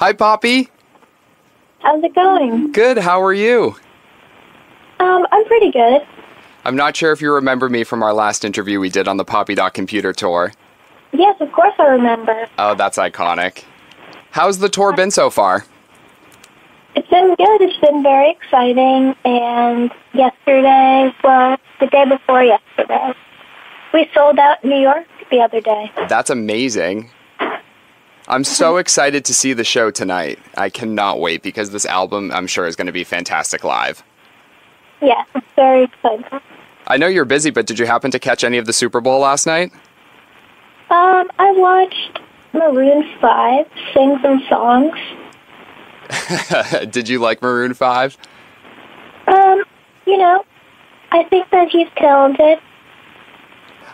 Hi, Poppy. How's it going? Good, how are you? I'm pretty good. I'm not sure if you remember me from our last interview we did on the Poppy.computer tour. Yes, of course I remember. Oh, that's iconic. How's the tour been so far? It's been good. It's been very exciting. And the day before yesterday, we sold out New York the other day. That's amazing. I'm so excited to see the show tonight. I cannot wait because this album, I'm sure, is going to be fantastic live. Yes, it's very exciting. I know you're busy, but did you happen to catch any of the Super Bowl last night? I watched Maroon 5 sing some songs. Did you like Maroon 5? I think that he's talented.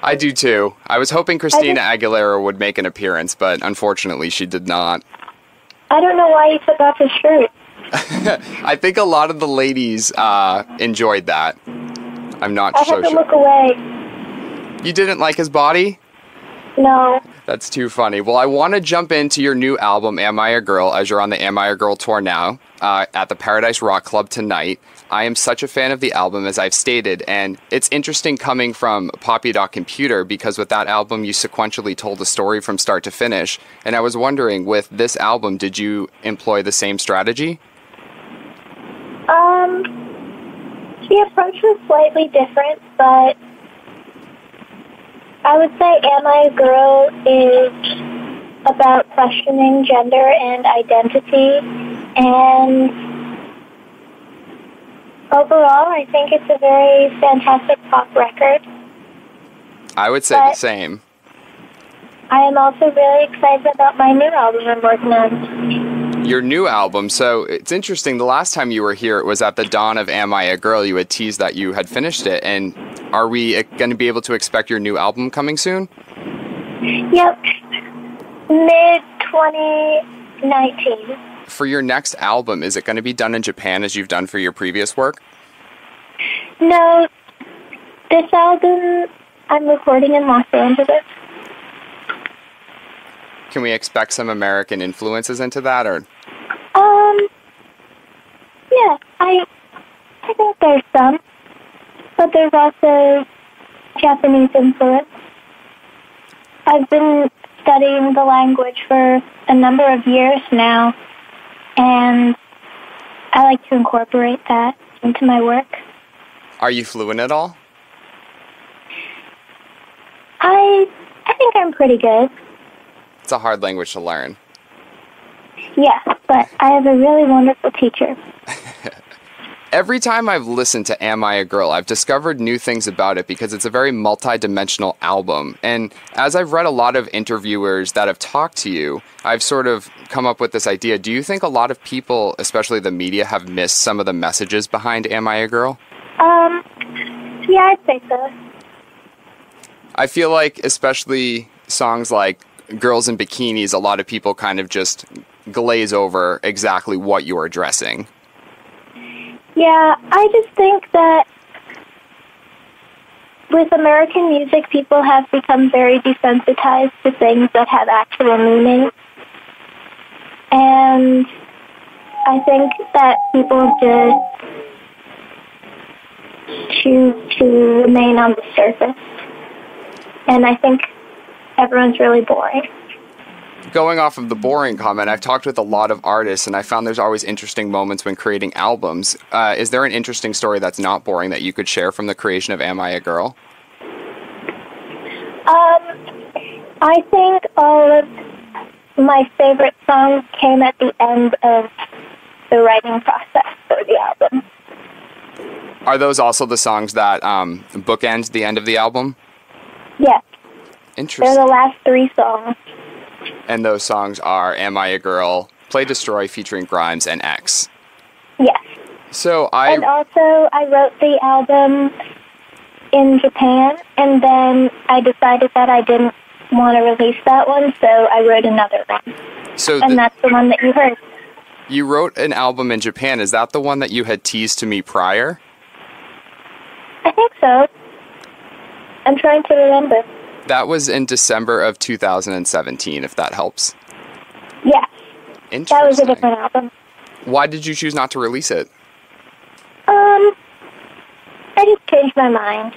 I do too. I was hoping Christina Aguilera would make an appearance, but unfortunately she did not. I don't know why he took off his shirt. I think a lot of the ladies enjoyed that. I'm not so sure. I had to look away. You didn't like his body? No. That's too funny. Well, I want to jump into your new album, Am I a Girl, as you're on the Am I a Girl tour now at the Paradise Rock Club tonight. I am such a fan of the album, as I've stated, and it's interesting coming from Poppy.computer because with that album, you sequentially told a story from start to finish. And I was wondering, with this album, did you employ the same strategy? The approach was slightly different, but I would say Am I a Girl is about questioning gender and identity, and overall, I think it's a very fantastic pop record. I would say the same. I am also really excited about my new album I'm working on. Your new album, so it's interesting, the last time you were here, it was at the dawn of Am I a Girl. You had teased that you had finished it, and are we going to be able to expect your new album coming soon? Yep, mid-2019. For your next album, is it going to be done in Japan as you've done for your previous work? No, this album I'm recording in Los Angeles. Can we expect some American influences into that, or? Yeah, I think there's some, but there's also Japanese influence. I've been studying the language for a number of years now, and I like to incorporate that into my work. Are you fluent at all? I think I'm pretty good. It's a hard language to learn. Yeah, but I have a really wonderful teacher. Every time I've listened to Am I a Girl, I've discovered new things about it because it's a very multi-dimensional album. And as I've read a lot of interviewers that have talked to you, I've sort of come up with this idea. Do you think a lot of people, especially the media, have missed some of the messages behind Am I a Girl? Yeah, I'd say so. I feel like, especially songs like Girls in Bikinis, a lot of people kind of just glaze over exactly what you're addressing. Yeah, I just think that with American music, people have become very desensitized to things that have actual meaning. And I think that people just choose to remain on the surface. And I think everyone's really boring. Going off of the boring comment, I've talked with a lot of artists, and I found there's always interesting moments when creating albums. Is there an interesting story that's not boring that you could share from the creation of Am I a Girl? I think all of my favorite songs came at the end of the writing process for the album. Are those also the songs that bookend the end of the album? Yes. Interesting. They're the last 3 songs. And those songs are Am I a Girl, Play Destroy featuring Grimes, and X. Yes. And also, I wrote the album in Japan, and then I decided that I didn't want to release that one, so I wrote another one. And that's the one that you heard. You wrote an album in Japan. Is that the one that you had teased to me prior? I think so. I'm trying to remember. That was in December of 2017, if that helps. Yes. Interesting. That was a different album. Why did you choose not to release it? I just changed my mind.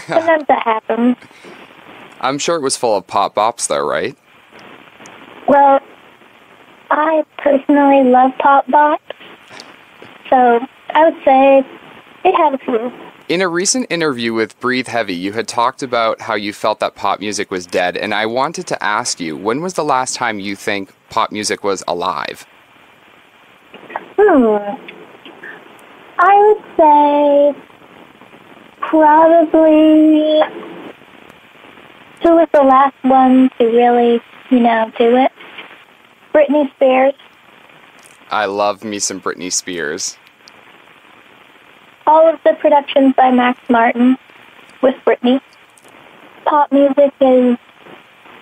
Sometimes that happens. I'm sure it was full of pop bops, though, right? Well, I personally love pop bops, so I would say it had a few. In a recent interview with Breathe Heavy, you had talked about how you felt that pop music was dead, and I wanted to ask you, when was the last time you think pop music was alive? I would say probably who was the last one to really, do it? Britney Spears. I love me some Britney Spears. All of the productions by Max Martin with Britney. Pop music is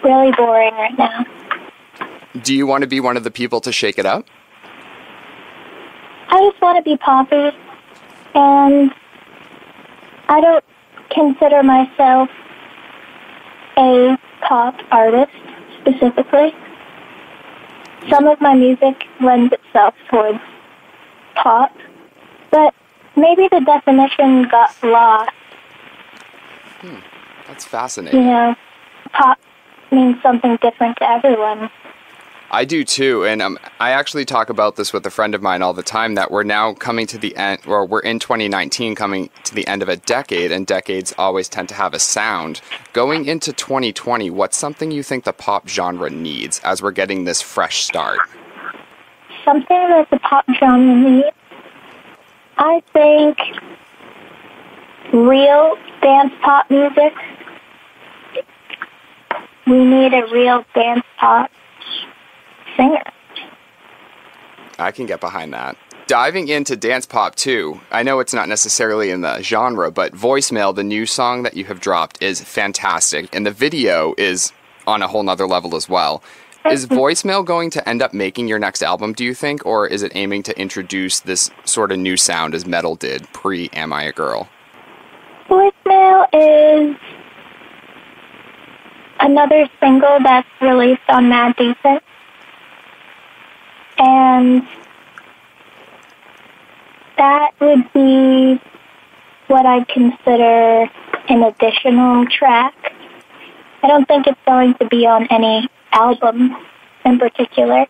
really boring right now. Do you want to be one of the people to shake it up? I just want to be poppy, and I don't consider myself a pop artist specifically. Some of my music lends itself towards pop, but maybe the definition got lost. That's fascinating. Pop means something different to everyone. I do too, and I actually talk about this with a friend of mine all the time, that we're now coming to the end, or we're in 2019 coming to the end of a decade, and decades always tend to have a sound. Going into 2020, what's something you think the pop genre needs as we're getting this fresh start? Something that the pop genre needs? I think real dance pop music. We need a real dance pop singer. I can get behind that. Diving into dance pop too, I know it's not necessarily in the genre, but Voicemail, the new song that you have dropped, is fantastic, and the video is on a whole nother level as well. Is Voicemail going to end up making your next album, do you think, or is it aiming to introduce this sort of new sound as metal did pre Am I a Girl? Voicemail is another single that's released on Mad Decent. And that would be what I'd consider an additional track. I don't think it's going to be on any album in particular.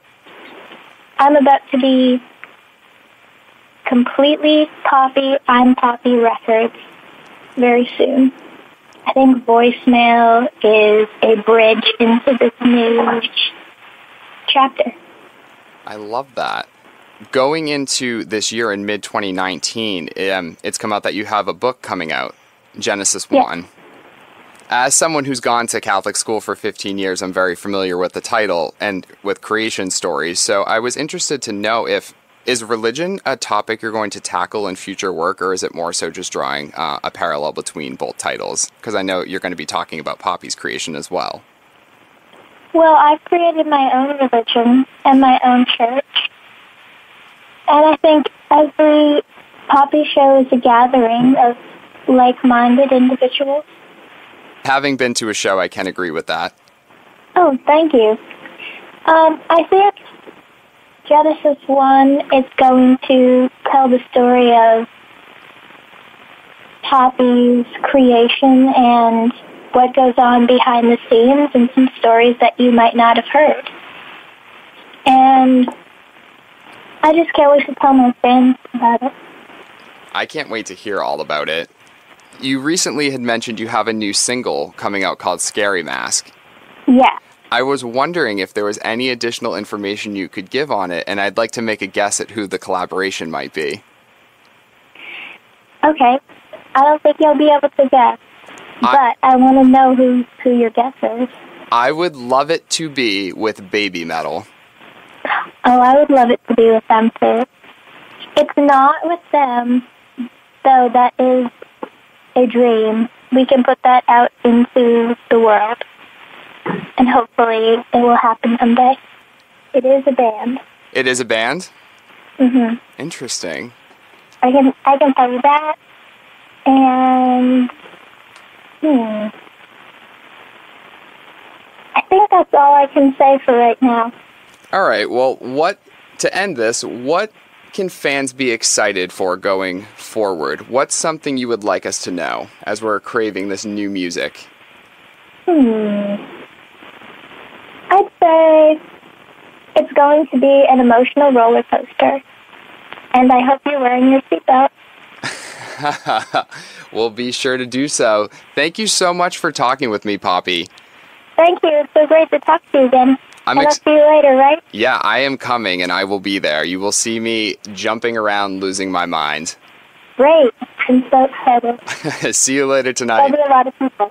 I'm about to be completely poppy, I'm Poppy Records very soon. I think Voicemail is a bridge into this new chapter. I love that. Going into this year in mid-2019, it's come out that you have a book coming out, Genesis 1. Yeah. As someone who's gone to Catholic school for 15 years, I'm very familiar with the title and with creation stories. So I was interested to know is religion a topic you're going to tackle in future work, or is it more so just drawing a parallel between both titles? Because I know you're going to be talking about Poppy's creation as well. Well, I've created my own religion and my own church. And I think every Poppy show is a gathering of like-minded individuals. Having been to a show, I can agree with that. Oh, thank you. I think Genesis 1 is going to tell the story of Poppy's creation and what goes on behind the scenes and some stories that you might not have heard. And I just can't wait to tell my fans about it. I can't wait to hear all about it. You recently had mentioned you have a new single coming out called Scary Mask. Yeah. I was wondering if there was any additional information you could give on it, and I'd like to make a guess at who the collaboration might be. Okay. I don't think you'll be able to guess. But I want to know who your guess is. I would love it to be with Baby Metal. Oh, I would love it to be with them, too. It's not with them, though that is a dream. We can put that out into the world, and hopefully it will happen someday. It is a band. It is a band? Mm-hmm. Interesting. I can tell you that, and... I think that's all I can say for right now. All right. Well, to end this, what can fans be excited for going forward? What's something you would like us to know as we're craving this new music? I'd say it's going to be an emotional roller coaster. And I hope you're wearing your seatbelt. We'll be sure to do so. Thank you so much for talking with me, Poppy. Thank you. It's so great to talk to you again. I'll see you later, right? Yeah, I am coming, and I will be there. You will see me jumping around, losing my mind. Great. I'm so excited. See you later tonight. There'll be a lot of people.